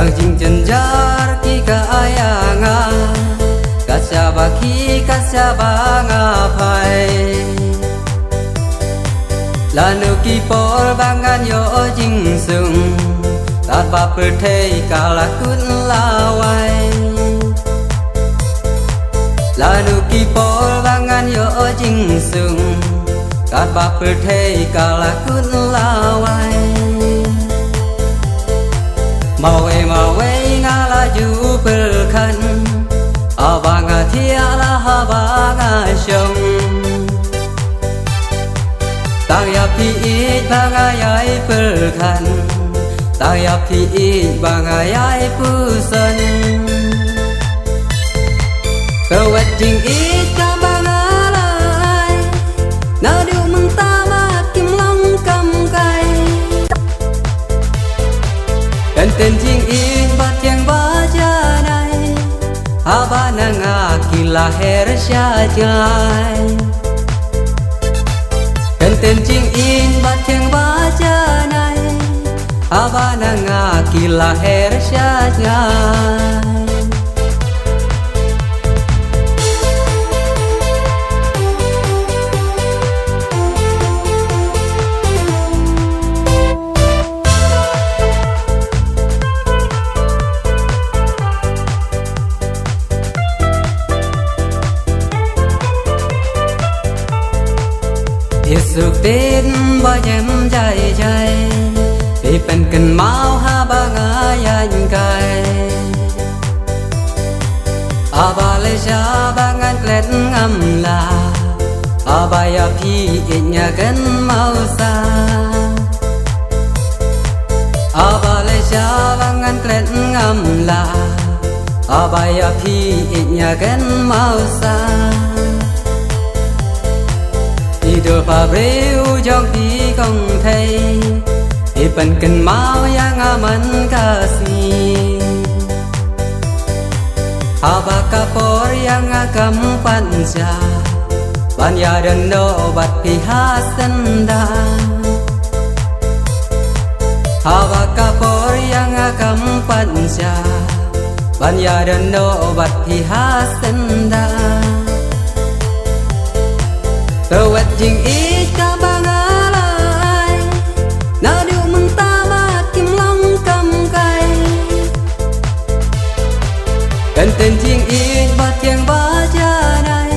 Yang cincin jar ki kaayanga kasaba ki kasaba ngapai lanu ki por bangan yo jing sung tat ba perthei kala kun lawai lanu ki por bangan yo jing sung tat ba perthei kala kun lawai Mawe ngala ju perkan abanga tiala habanga shong Taya pi banga yai perkan Taya pi banga yai pusan Kawat jing ka banga lai na diu mentama kim long kam kai Dan tenjing bat yang baca nai Abananga kilaher syajai Dan tenjing bat yang baca nai Abananga kilaher syajai Suk tên ba em dài dài để bên cần máu ha ba ngài anh cài ba lê cha ba ngàn kẹt ngâm là ba ya phi nhà gần mau xa ba lê cha ba ngàn kẹt ngâm là ba ya phi nhà gần mau xa Đưa bà rêu trong tí không thấy Thì bần cần máu yang aman kasih Haba kapor yang agam panja Banya dan obat pihak senda Haba kapor yang agam panja Banya dan obat pihak senda Kawat jing ka banga lai na diu mentama kim long kam kai Dan tenjing bat yang baca nai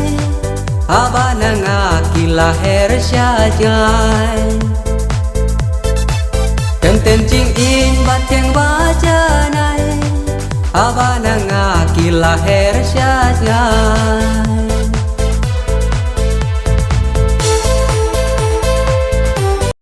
abananga kilaher syajai Dan tenjing bat yang baca nai abananga kilaher syajai